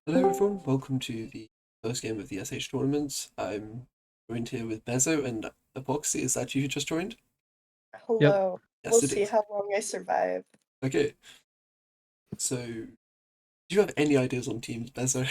Hello everyone, welcome to the first game of the SH tournaments. I'm joined here with Bezzo and Epoxy. Is that you who just joined? Yep. Hello. We'll Yes, it see is. how long I survive. Okay, so do you have any ideas on teams, Bezzo?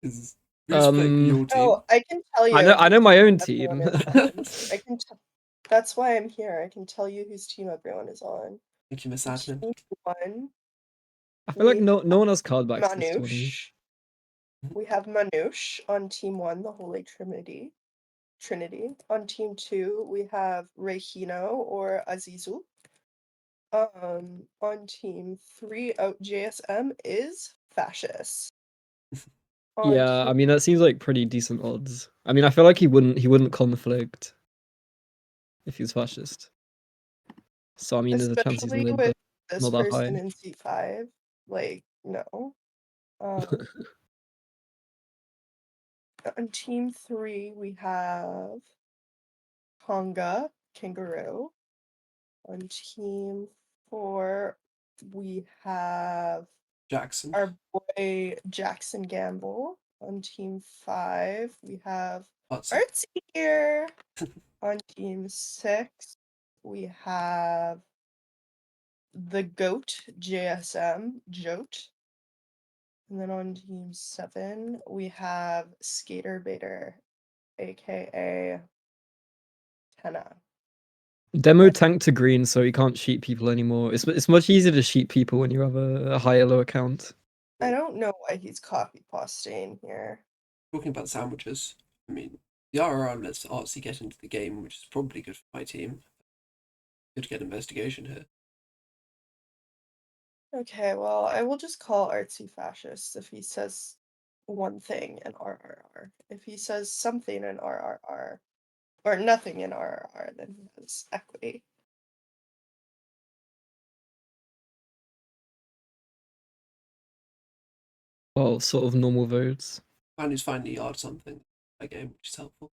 Is who's playing your team? Oh, I can tell I you know I know whose my own everyone team. is on. That's why I'm here. I can tell you whose team everyone is on. Thank you, Miss On Admin. team one, I feel like we no one has card backs this tournament. Manouche. We have Manouche on team one, the Holy Trinity. On team two, we have Reihino or Azizu. On team three, out JSM is Fascist. On Yeah, team I mean that seems like pretty decent odds. I mean I feel like he wouldn't conflict if he's fascist. So I mean there's a chance he's especially lib, with but this not that person high. in C5, like, no. Um, on team three, we have Konga, Kangaroo. On team four, we have Jackson. our boy Jackson Gamble. On team five, we have Artsy. Artsy here. On team six, we have the GOAT, JSM, Jote. And then on team seven, we have Skater Baiter, aka Tenna. Demo tanked to green, so he can't sheet people anymore. It's much easier to sheet people when you have a higher low account. I don't know why he's copy pasting here. Talking about sandwiches, I mean, the RRR lets Artsy get into the game, which is probably good for my team. Good to get investigation here. Okay, well, I will just call Artsy fascist if he says one thing in RRR. If he says something in RRR, or nothing in RRR, then he has equity. Well, sort of normal votes. And he's finally yard something a game, which is helpful.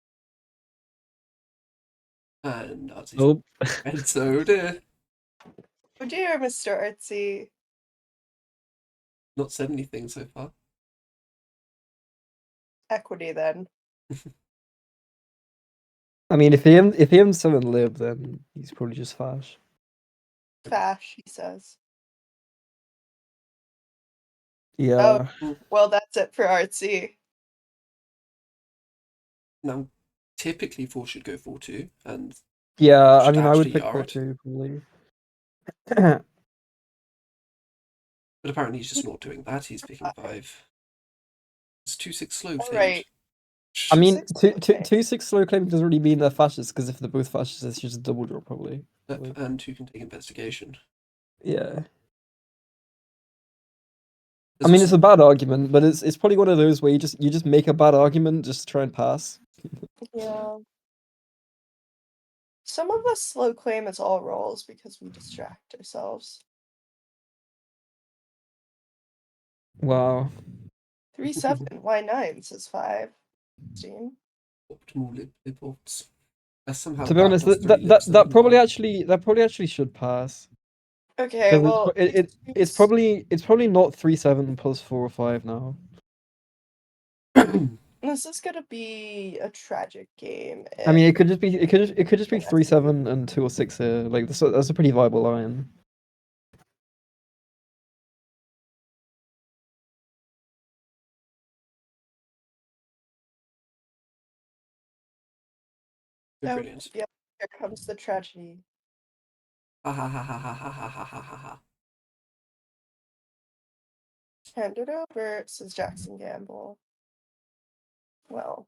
And Artsy's Oh, and so dear. Oh dear, Mr. Artsy. Not said anything so far. Equity then. I mean if he owns 7 lib, then he's probably just fash. Fash, he says. Yeah. Oh, well, that's it for Artsy. Now, typically 4 should go 4-2, and Yeah, I should mean I would actually pick yard. 4-2 probably. But apparently he's just not doing that. He's picking 5. It's 2-6 slow claimed. Alright, I mean, 2-6, okay. 2-6 slow claim doesn't really mean they're fascists, because if they're both fascists, it's just a double draw, probably. Like, And 2 can take investigation. yeah. There's I mean, also it's a bad argument, but it's probably one of those where you just make a bad argument just to try and pass. Yeah. Some of us slow claim as all rolls because we distract ourselves. Wow. 3-7, why 9 says 5. 16. optimal reports. Somehow To be that honest, does that 3 that, lips that, then that in probably 1. actually should pass. Okay, Because well, it's probably not 3-7 plus 4 or 5 now. this is gonna be a tragic game. I mean, If it could just be 3-7 and 2 or 6 here. Like that's a pretty viable line. oh, Brilliant. yeah, here comes the tragedy. Ha ha ha ha ha ha ha ha ha ha ha. Hand it over, says Jackson Gamble. Well,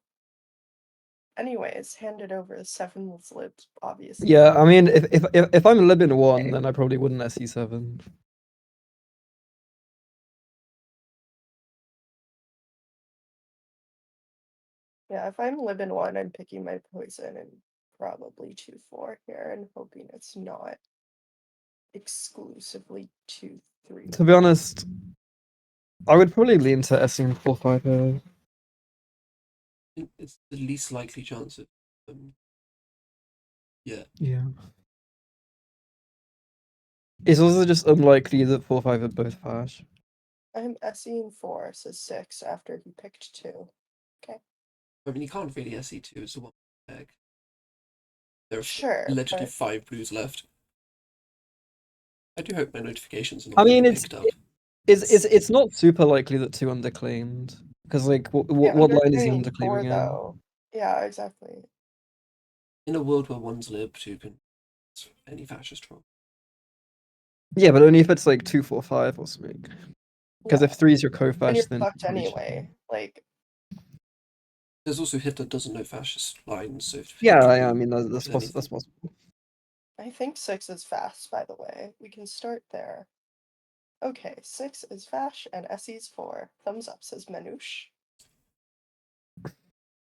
anyways, hand it over. 7 was libs, obviously. Yeah, I mean, if I'm libin 1, then I probably wouldn't SE7. Yeah, if I'm libin 1, I'm picking my poison and probably 2-4 here and hoping it's not exclusively 2-3. To be honest, I would probably lean to SE 4-5 here. It's the least likely chance of yeah. Yeah. It's also just unlikely that 4-5 are both fash. I'm SEing 4, says 6 after he picked 2. I mean, you can't really SE2 as a one deck. There are Sure, allegedly but 5 blues left. I do hope my notifications are I not mean, getting picked up. it's not super likely that 2 underclaimed because like yeah, what line is he underclaiming 4 underclaiming in? though. Yeah, exactly. In a world where one's lib, 2 can any fascist role. Yeah, but only if it's like 2, 4, 5 or something. Because if Yeah. 3 is your And co-fash, you're then fucked probably should- anyway. Like, There's also Hitler doesn't know fascist lines, so Yeah, Hitler I can mean that's do possible. That's anything. possible. I think 6 is fast, by the way. We can start there. Okay, 6 is fash and SE's 4. Thumbs up, says Manouche. And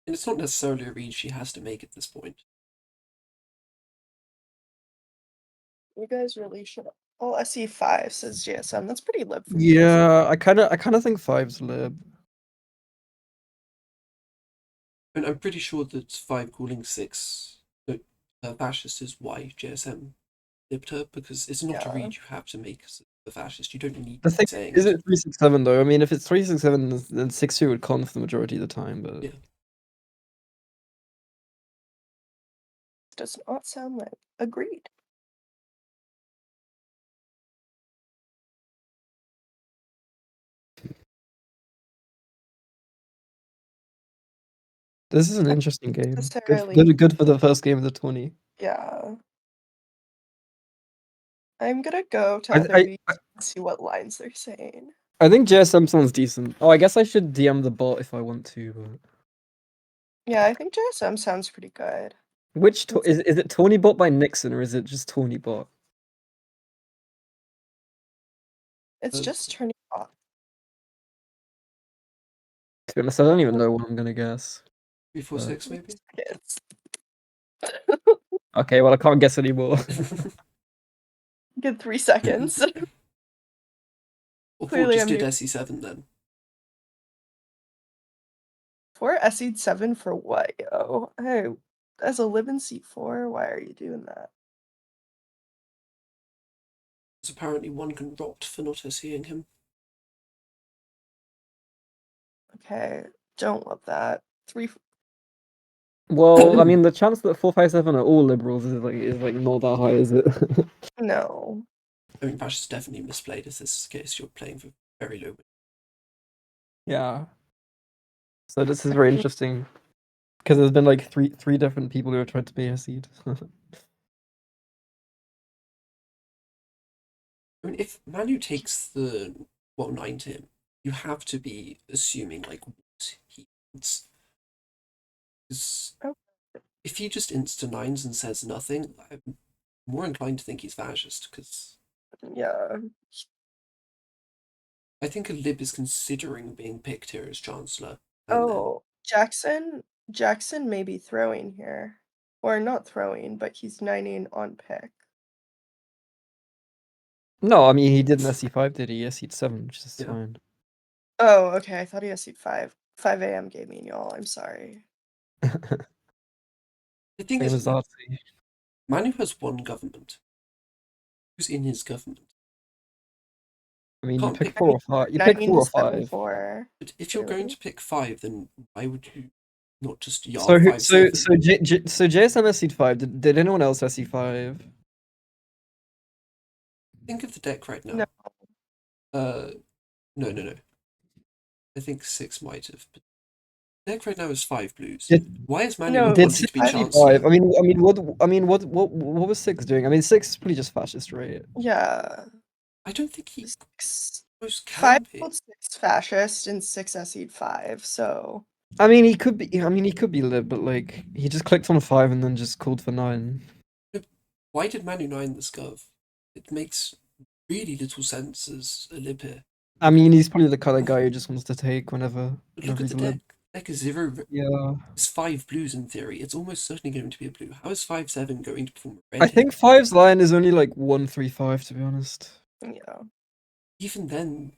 it's not necessarily a read she has to make at this point. You guys really should. Oh, SE5, says GSM. That's pretty lib for you. Yeah, I kind of think 5's lib. I mean, I'm pretty sure that 5 calling 6 fascist is why JSM libbed her, because it's not a Yeah. read you have to make as a fascist. You don't need The thing saying is it. it 367 though. I mean, if it's 367, then 6-2 would conf the majority of the time. But Yeah. Does not sound like. Agreed. this is an interesting game. Necessarily. Good for the first game of the 20. Yeah. I'm gonna go to I other I, reads and see what lines they're saying. I think JSM sounds decent. Oh, I guess I should DM the bot if I want to. But... Yeah, I think JSM sounds pretty good. Which is it Tony bot by Nixon or is it just Tony bot? It's just turning off. To be honest, I don't even know what I'm gonna guess. 346 maybe? It's Okay, well I can't guess anymore. good 3 seconds. Or 4 Clearly, just I'm did new. SE7 then. 4 SE7 for what, yo? Hey, as a live in seat 4, why are you doing that? Because apparently one can rot for not SEing him. Okay, don't love that. 3. Well, I mean, the chance that 457 are all liberals is like not that high, is it? No. I mean, fascist definitely misplayed as this case. You're playing for very low. Yeah. So this is very interesting because there's been like three different people who have tried to be a seed. I mean, if Manu takes the 9 to him, you have to be assuming like what he wants. Because Oh. if he just insta nines and says nothing, I'm more inclined to think he's fascist. Because Yeah. I think a lib is considering being picked here as chancellor. Oh, Jackson may be throwing here. Or not throwing, but he's 9ing on pick. No, I mean he did an SE5, did he? SE7, which is Yeah. fine. Oh, okay. I thought he SE'd 5. 5 a.m. gaming, y'all. I'm sorry. The thing Same is, as Artsy. Manu has one government. Who's in his government? I mean, you Can't pick pick. 4 or 5. You pick 9 4 to or 5. 7-4. But if you're going Really? to pick 5, then why would you not just So yar who, 5 7? so JSM SE5. Did anyone else SE5? Think of the deck right now. No. No. I think 6 might have. But the deck right now is 5 blues. Did, Why is Manu No, not did wanting six to be five- chancellor? SE5? What was 6 doing? I mean, 6 is pretty just fascist, right? Yeah. I don't think he 6. most can 5 be. called 6 fascist and 6 SE'd 5, so. I mean, he could be. I mean, he could be lib, but like he just clicked on 5 and then just called for 9. Why did Manu 9 this gov? It makes really little sense as a lib here. I mean, he's probably the kind of guy who just wants to take whenever. But look at he's the a lib. deck. Deck is 0. Yeah. It's 5 blues in theory. It's almost certainly going to be a blue. How is 5 7 going to perform a red I here? think 5's line is only like 135, to be honest. Yeah. Even then,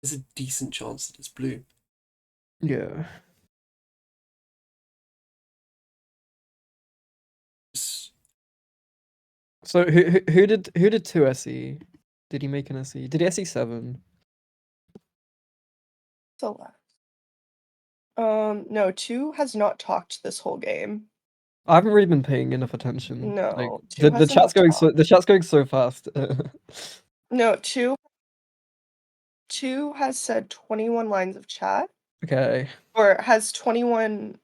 there's a decent chance that it's blue. Yeah. It's, So who did 2 SE? Did he make an SE? Did he SE7? Select. No, 2 has not talked this whole game. I haven't really been paying enough attention. Like, No, 2 the has chat's not going talked. the chat's going so fast. No, 2 has said 21 lines of chat, Okay. or has 21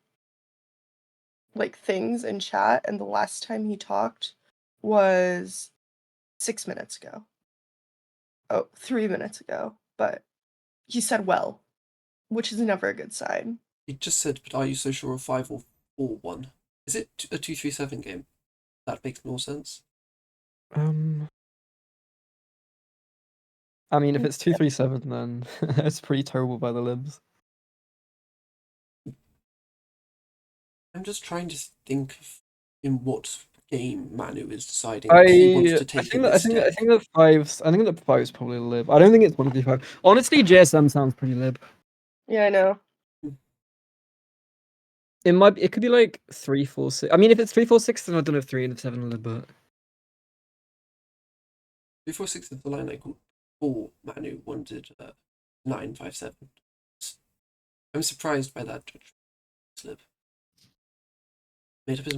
like things in chat, and the last time he talked was 6 minutes ago. Oh, 3 minutes ago, but he said well, which is never a good sign. He just said, but are you so sure of 5 or 4-1? Is it a 2-3-7 game? That makes more sense. I mean, if it's 2-3-7, then it's pretty terrible by the libs. I'm just trying to think of in what game Manu is deciding that he wants to take in this deck. I think that 5's probably lib. I don't think it's 1-3-5. Honestly, JSM sounds pretty lib. Yeah, I know. It could be like 3-4-6. I mean, if it's 3-4-6, then I don't know if 3 and 7 are lib, but 3-4-6 is the line I called before Manu wanted 9-5-7. I'm surprised by that judgment slip. Made up his.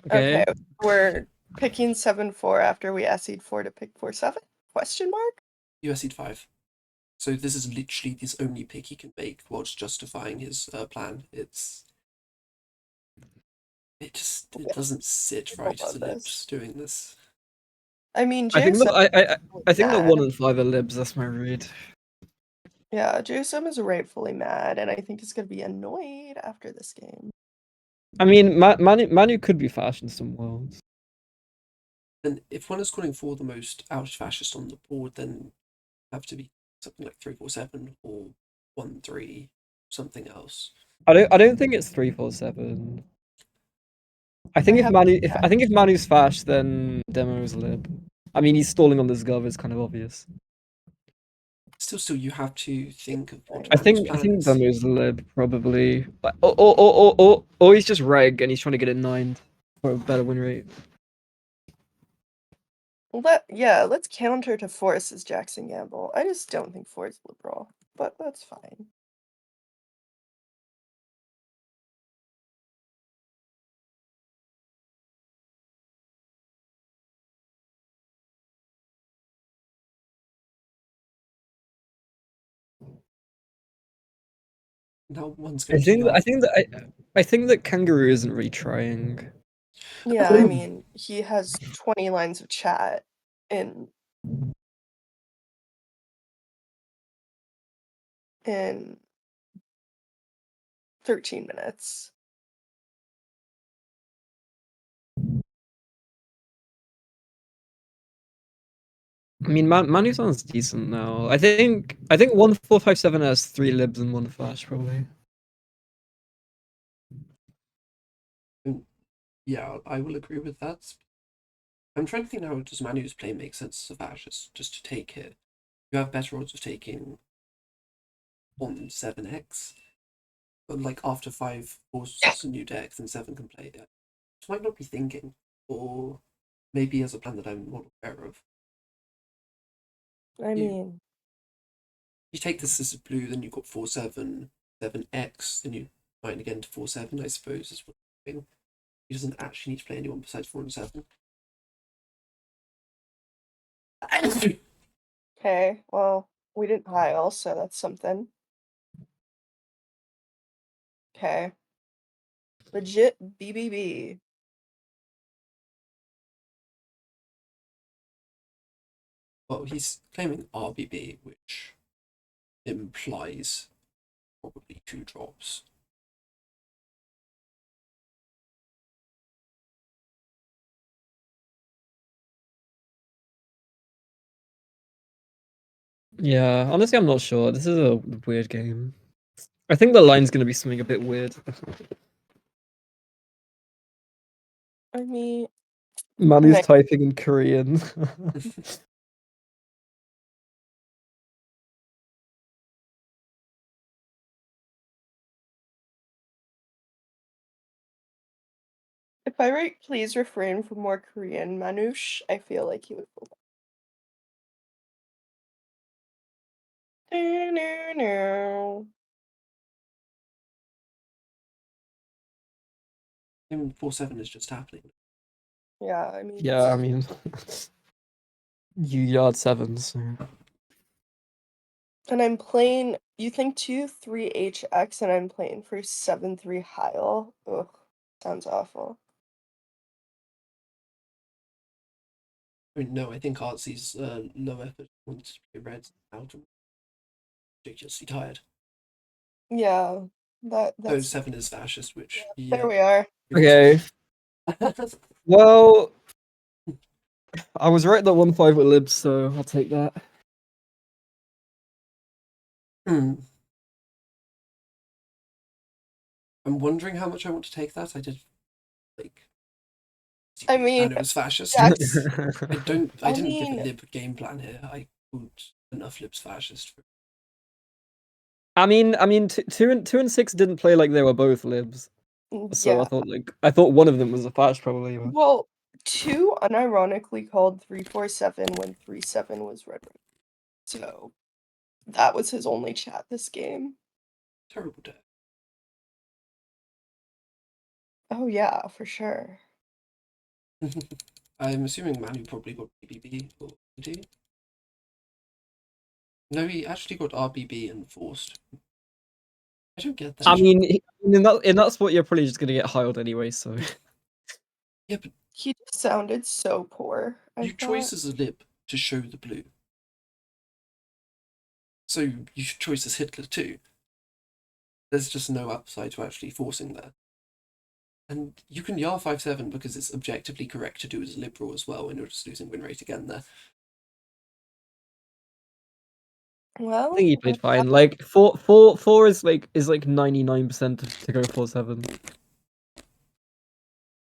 okay. Okay, we're picking 7-4 after we SE'd 4 to pick 4-7? Question mark? You SE'd 5. So this is literally his only pick he can make whilst justifying his plan. It doesn't sit right as a lips doing this. I mean, I think JSM I think that mad. 1 and 5 are libs. That's my read. Yeah, JSM is rightfully mad, and I think he's gonna be annoyed after this game. I mean, Manu could be fashion in some worlds. And if one is calling for the most out-fascist on the board, then have to be something like 3-4-7 or 1-3, something else. I don't think it's 3-4-7. I think if Manu's fash, then Demo's lib. I mean, he's stalling on this gov. It's kind of obvious. Still, you have to think of what I Manu's think plan is. Demo's lib probably, or he's just reg and he's trying to get it 9 for a better win rate. Let's counter to Force's Jackson Gamble. I just don't think Force is liberal, but that's fine. Now one's going to laugh. I think that Kangaroo isn't really trying. Yeah, I mean, he has 20 lines of chat in 13 minutes. I mean, Manu sounds decent now. I think 1-4-5-7 has 3 libs and 1 fash probably. Yeah, I will agree with that. I'm trying to think now, does Manu's play make sense of Ashes just to take it? You have better odds of taking on 7x, but like after 5 forces a new deck, then 7 can play it. Which might not be thinking, or maybe as a plan that I'm not aware of. I mean, you take this as a blue, then you've got 4-7, 7x, then you might again to 4-7, I suppose, is what I'm doing. He doesn't actually need to play anyone besides 4 and 7. okay, well, we didn't pile, so that's something. Okay. Legit BBB. Well, he's claiming RBB, which implies probably 2 drops. Yeah, honestly, I'm not sure. This is a weird game. I think the line's gonna be something a bit weird. I mean, Manu's typing in Korean. if I write please refrain from more Korean, Manush, I feel like he would feel No. Game 4-7 is just happening. Yeah, I mean. Yeah, I mean, you yard sevens. So. And I'm playing. You think 2-3 HX, and I'm playing for 7-3 Heil. Ugh, sounds awful. I mean, no, I think Artsy's low effort wants to play reds out and ridiculously tired. Yeah, that's. 7 is fascist, which There we are. Okay. Well, I was right that 1-5 with libs, so I'll take that. I'm wondering how much I want to take that. I did like. I mean, and it was fascist. Jack's. I didn't give a mean- lib game plan here. I put enough libs fascist. I mean, 2 and 6 didn't play like they were both libs, so Yeah. I thought one of them was a fash probably. But... Well, 2 unironically called 3-4-7 when 3-7 was red. So that was his only chat this game. Terrible deck. Oh yeah, for sure. I'm assuming Manu probably got BBB or BD. No, he actually got RBB and forced. I don't get that. I mean, in that spot, you're probably just gonna get hiled anyway. So Yeah, but He just sounded so poor. you choice as a lib to show the blue. So you should choice as Hitler too. There's just no upside to actually forcing that. And you can Yar 5-7 because it's objectively correct to do as a liberal as well, and you're just losing win rate again there. Well, I think he played fine. Like 4 is like 99% to go 4-7.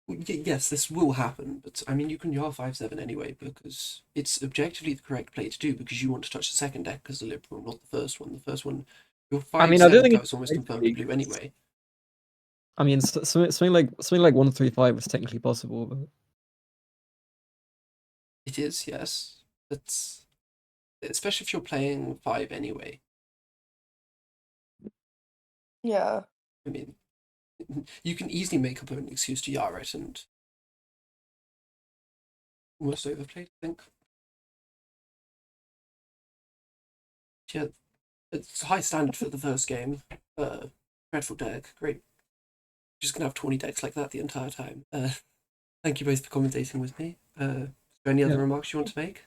Yes, this will happen, but I mean, you can Yar 5-7 anyway because it's objectively the correct play to do because you want to touch the second deck as a liberal, not the first one. The first one, your 5-7 I mean, I don't think goes almost confirmed to blue anyway. I mean, something like 1-3-5 was technically possible, but It is, yes. It's especially if you're playing 5 anyway. yeah. I mean, you can easily make up an excuse to Yar it and almost overplayed, I think. Yeah, it's high standard for the first game. Dreadful deck, great. Just gonna have 20 decks like that the entire time. Thank you both for commentating with me. Is there any other remarks you want to make?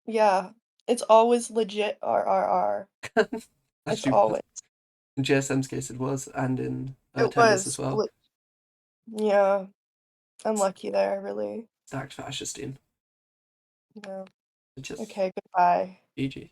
Yeah. It's always legit RRR. It's Actually, always. in GSM's case it was, and in It tennis was. as well. Yeah. Unlucky there, really. Stacked fascist team. Yeah. Just Okay, goodbye. GG.